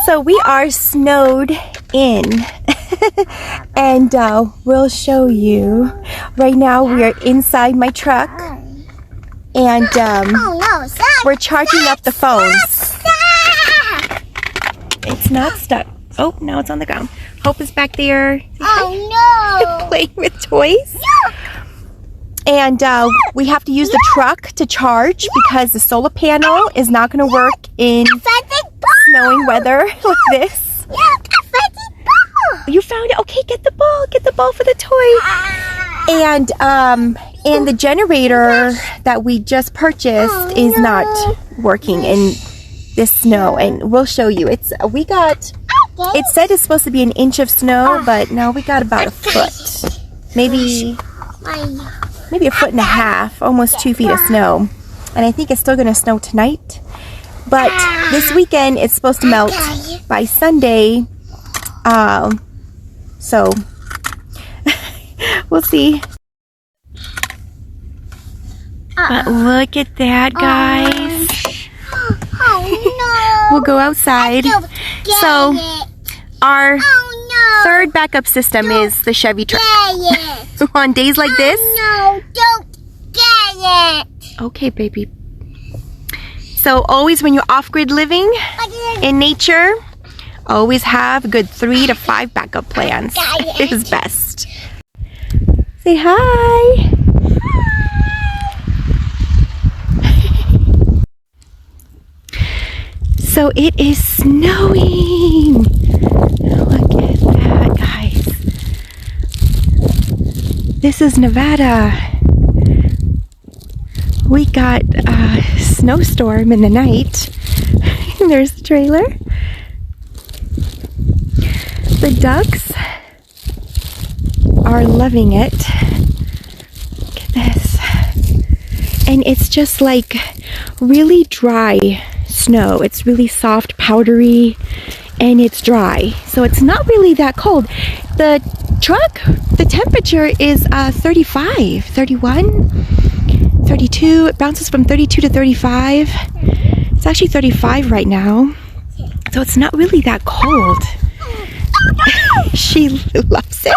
So we are snowed in and we'll show you. Right now we are inside my truck and we're charging up the phones. It's not stuck. Oh, now it's on the ground. Hope is back there. Oh no! Playing with toys. And we have to use the truck to charge because the solar panel is not going to work in snowing weather like this. You found it? Okay, get the ball. Get the ball for the toy. And the generator that we just purchased is not working in this snow. And we'll show you. It said it's supposed to be an inch of snow, but no, we got about a foot. Maybe a foot and a half, almost 2 feet of snow. And I think it's still going to snow tonight. But this weekend, it's supposed to melt by Sunday. So, we'll see. But look at that, guys. Oh no! We'll go outside. So, our third backup system is the Chevy truck. On days like this. No, don't get it. Okay, baby. So always when you're off-grid living in nature, always have a good 3 to 5 backup plans. It is best. Say hi. So it is snowing. Look at that, guys. This is Nevada. We got a snowstorm in the night. There's the trailer. The ducks are loving it. Look at this. And it's just like really dry snow. It's really soft, powdery, and it's dry. So it's not really that cold. The truck, the temperature is 35, 31, 32. It bounces from 32 to 35. It's actually 35 right now. So it's not really that cold. She loves it.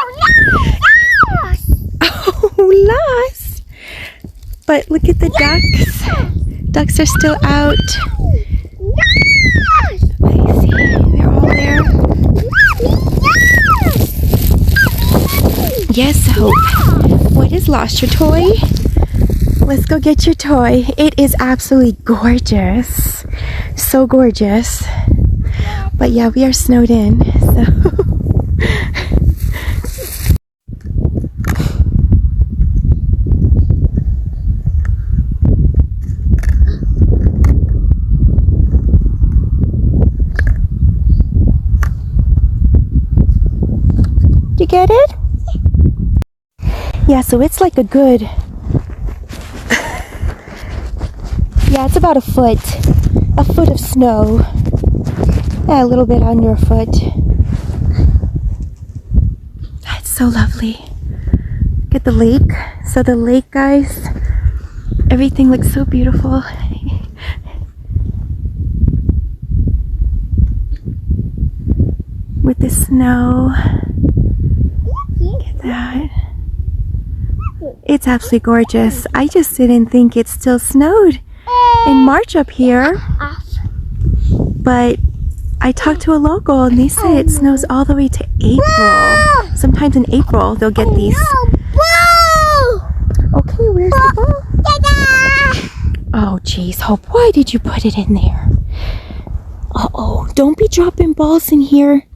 Oh, lost. But look at the ducks. Ducks are still out. I see. They're all there. Yes, Hope. What is lost? Your toy? Let's go get your toy. It is absolutely gorgeous. So gorgeous. But yeah, we are snowed in, so. Did you get it? Yeah, so it's like a good, yeah, it's about a foot of snow. Yeah, a little bit under a foot. That's so lovely. Look at the lake. So the lake, guys, everything looks so beautiful. With the snow. Look at that. It's absolutely gorgeous. I just didn't think it still snowed in March up here. But I talked to a local and they say it snows all the way to April. Sometimes in April they'll get these. Okay, where's the ball? Oh geez, Hope, why did you put it in there? Uh-oh, don't be dropping balls in here.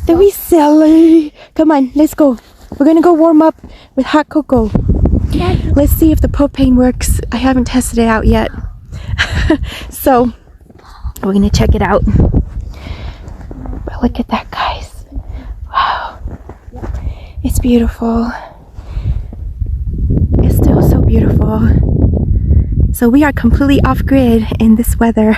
Don't be silly. Come on, let's go. We're gonna go warm up with hot cocoa. Let's see if the propane works. I haven't tested it out yet. So, we're going to check it out. But look at that, guys. Wow. It's beautiful. It's still so beautiful. So, we are completely off-grid in this weather.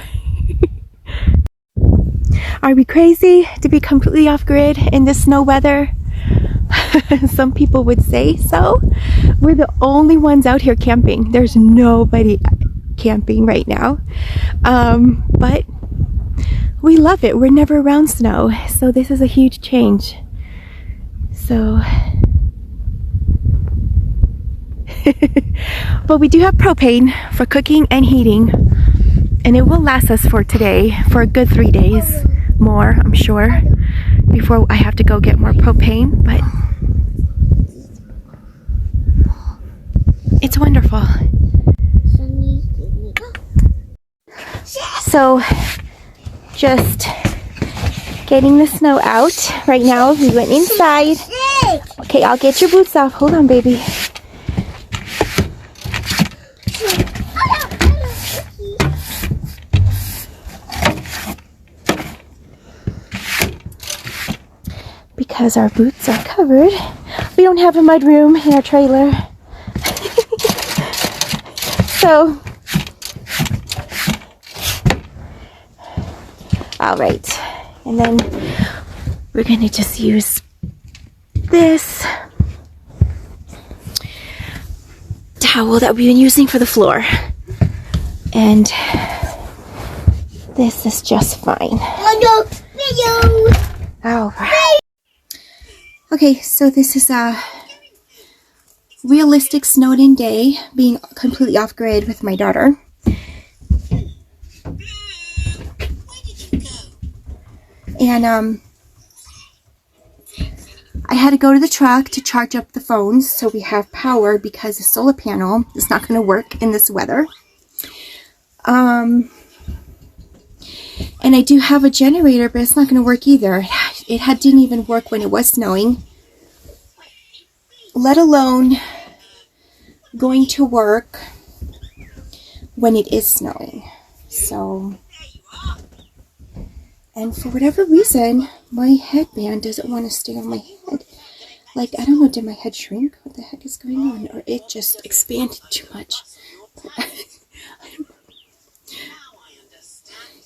Are we crazy to be completely off-grid in this snow weather? Some people would say so. We're the only ones out here camping. There's nobody camping right now. But we love it. We're never around snow, so this is a huge change. So, but we do have propane for cooking and heating, and it will last us for today for a good 3 days more, I'm sure, before I have to go get more propane. But it's wonderful. So, just getting the snow out right now. We went inside. Okay, I'll get your boots off. Hold on, baby. Because our boots are covered. We don't have a mud room in our trailer. So, all right. And then we're going to just use this towel that we've been using for the floor. And this is just fine. All right. Okay, so this is a realistic snowed-in day, being completely off-grid with my daughter. And I had to go to the truck to charge up the phones so we have power, because the solar panel is not going to work in this weather. And I do have a generator, but it's not going to work either. It didn't even work when it was snowing, let alone going to work when it is snowing. So, and for whatever reason, my headband doesn't want to stay on my head. Like, I don't know, did my head shrink? What the heck is going on? Or it just expanded too much.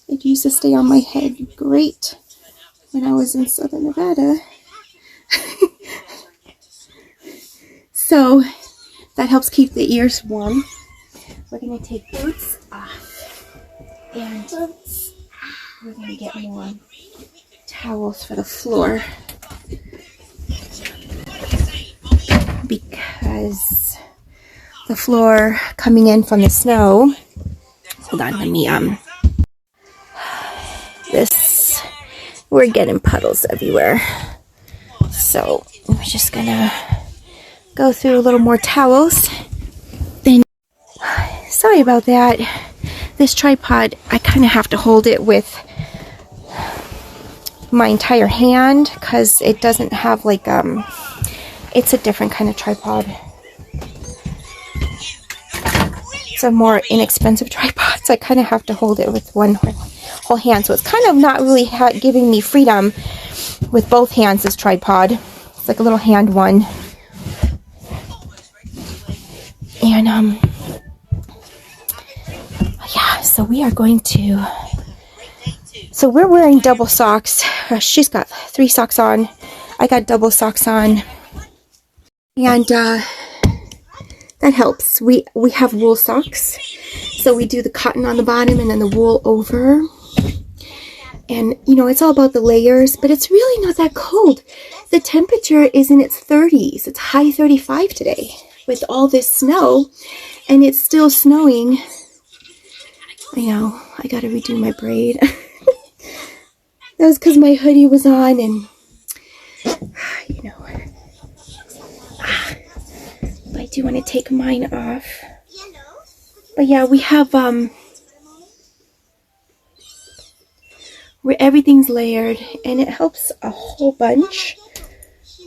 It used to stay on my head great when I was in Southern Nevada. So that helps keep the ears warm. We're going to take boots off, and we're going to get more towels for the floor, because the floor coming in from the snow, hold on, let me we're getting puddles everywhere. So we're just gonna go through a little more towels. Then, sorry about that. This tripod, I kind of have to hold it with my entire hand, because it doesn't have like, it's a different kind of tripod. It's a more inexpensive tripod, so I kind of have to hold it with one whole hand. So it's kind of not really giving me freedom with both hands, this tripod. It's like a little hand one. And, yeah, so we are going to, so we're wearing double socks. She's got 3 socks on. I got double socks on. And, that helps. We have wool socks. So we do the cotton on the bottom and then the wool over. And, you know, it's all about the layers, but it's really not that cold. The temperature is in its 30s. It's high 35 today with all this snow, and it's still snowing. I know, I gotta redo my braid. That was because my hoodie was on, and, you know, I do want to take mine off. But yeah, we have, where everything's layered, and it helps a whole bunch,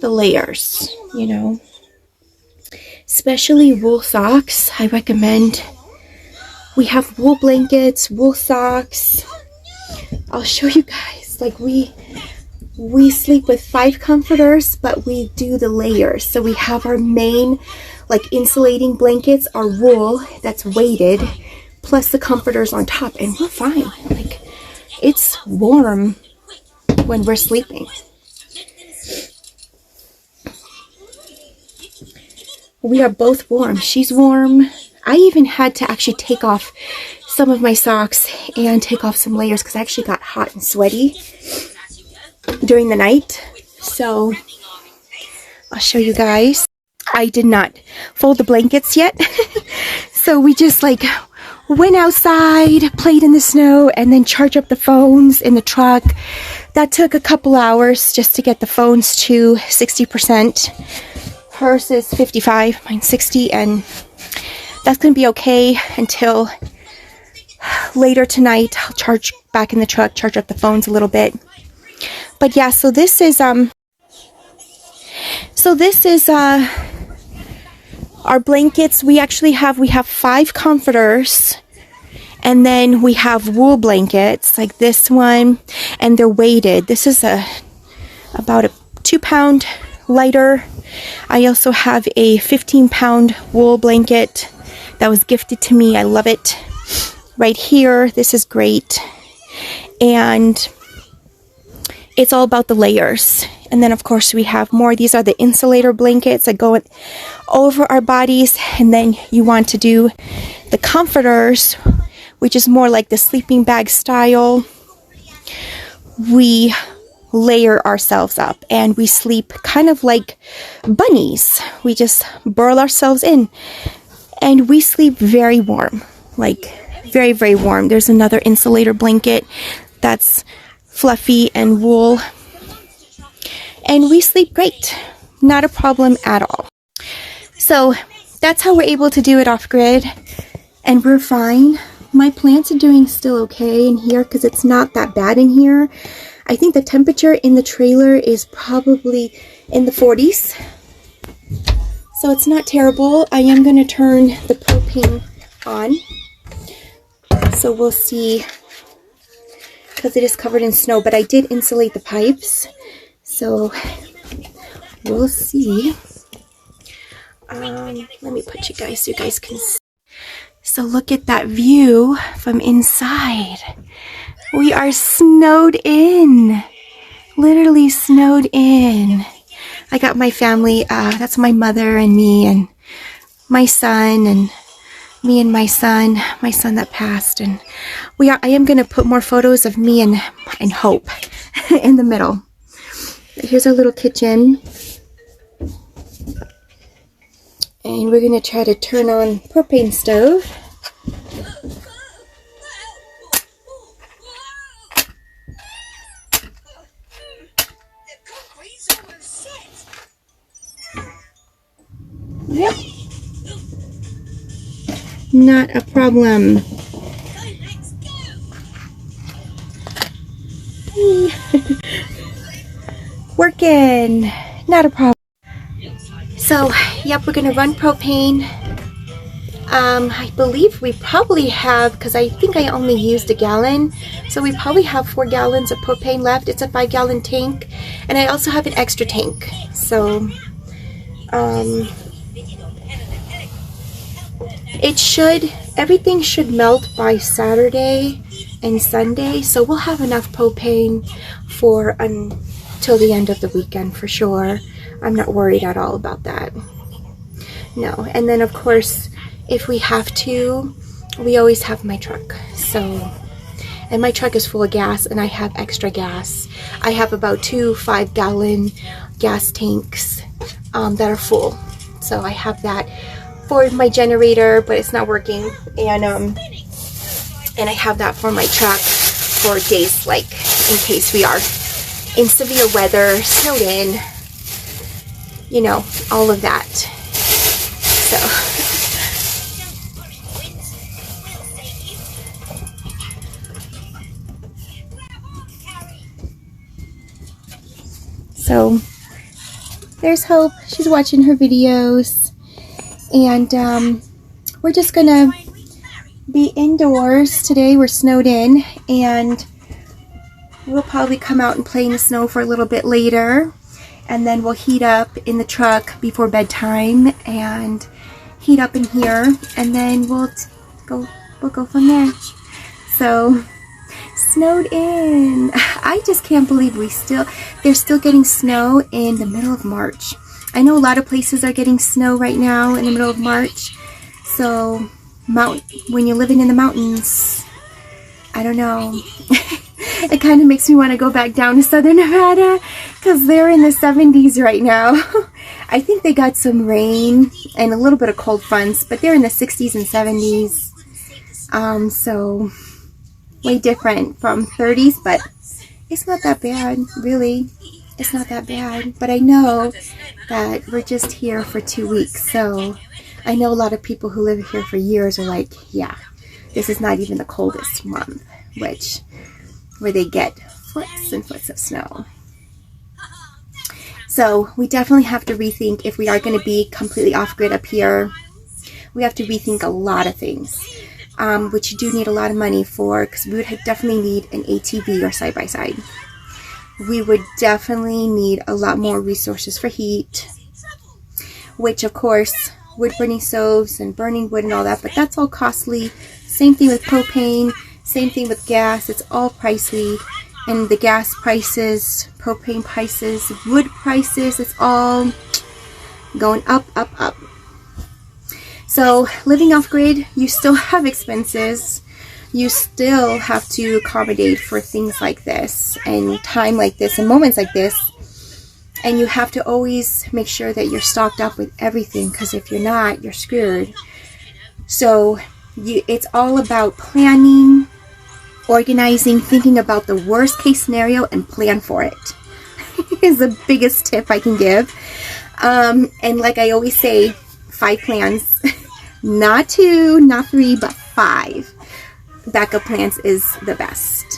the layers, you know. Especially wool socks, I recommend. We have wool blankets, wool socks. I'll show you guys. Like, we sleep with 5 comforters, but we do the layers. So we have our main, like, insulating blankets are wool that's weighted, plus the comforters on top, and we're fine. Like, it's warm when we're sleeping. We are both warm. She's warm. I even had to actually take off some of my socks and take off some layers because I actually got hot and sweaty during the night. So I'll show you guys. I did not fold the blankets yet. So we just like went outside, played in the snow, and then charged up the phones in the truck. That took a couple hours just to get the phones to 60%. Hers is 55, mine's 60, and that's going to be okay until later tonight. I'll charge back in the truck, charge up the phones a little bit. But yeah, so this is our blankets. We have 5 comforters, and then we have wool blankets like this one, and they're weighted. This is about a 2-pound lighter. I also have a 15-pound wool blanket that was gifted to me. I love it. Right here, this is great. And it's all about the layers. And then of course we have more. These are the insulator blankets that go over our bodies. And then you want to do the comforters, which is more like the sleeping bag style. We layer ourselves up and we sleep kind of like bunnies. We just burrow ourselves in and we sleep very warm, like very, very warm. There's another insulator blanket that's fluffy and wool, and we sleep great. Not a problem at all. So that's how we're able to do it off grid, and we're fine. My plants are doing still okay in here because it's not that bad in here. I think the temperature in the trailer is probably in the 40s. So it's not terrible. I am going to turn the propane on. So we'll see, because it is covered in snow, but I did insulate the pipes. So we'll see. Let me put you guys so you guys can see. So look at that view from inside. We are snowed in. Literally snowed in. I got my family, that's my mother and me and my son and me and my son that passed. And I am going to put more photos of me and Hope in the middle. Here's our little kitchen. And we're going to try to turn on propane stove. Yep. Not a problem. Working. Not a problem. So, yep, we're going to run propane. I believe we probably have, because I think I only used 1 gallon, so we probably have 4 gallons of propane left. It's a 5-gallon tank, and I also have an extra tank. So, everything should melt by Saturday and Sunday, so we'll have enough propane for until the end of the weekend for sure. I'm not worried at all about that. No, and then of course, if we have to, we always have my truck. So, and my truck is full of gas, and I have extra gas. I have about 2 5-gallon gas tanks that are full. So I have that for my generator, but it's not working, and I have that for my truck for days, like in case we are in severe weather, snowed in, you know, all of that. So there's Hope. She's watching her videos. And we're just gonna be indoors today. We're snowed in, and we'll probably come out and play in the snow for a little bit later, and then we'll heat up in the truck before bedtime and heat up in here, and then we'll go from there. So snowed in. I just can't believe they're still getting snow in the middle of March. I know a lot of places are getting snow right now in the middle of March. So when you're living in the mountains, I don't know. It kind of makes me want to go back down to Southern Nevada because they're in the 70s right now. I think they got some rain and a little bit of cold fronts, but they're in the 60s and 70s. So way different from 30s, but it's not that bad, really. It's not that bad. But I know that we're just here for 2 weeks, so I know a lot of people who live here for years are like, yeah, this is not even the coldest month, where they get foots and foots of snow. So we definitely have to rethink if we are going to be completely off-grid up here. We have to rethink a lot of things, which you do need a lot of money for, because we would definitely need an ATV or side-by-side. We would definitely need a lot more resources for heat, which of course, wood burning stoves and burning wood and all that, but that's all costly. Same thing with propane, same thing with gas, it's all pricey. And the gas prices, propane prices, wood prices, it's all going up, up, up. So living off-grid, you still have expenses. You still have to accommodate for things like this and time like this and moments like this. And you have to always make sure that you're stocked up with everything, because if you're not, you're screwed. So it's all about planning, organizing, thinking about the worst case scenario and plan for it is the biggest tip I can give. And like I always say, 5 plans, not 2, not 3, but 5 backup plans is the best.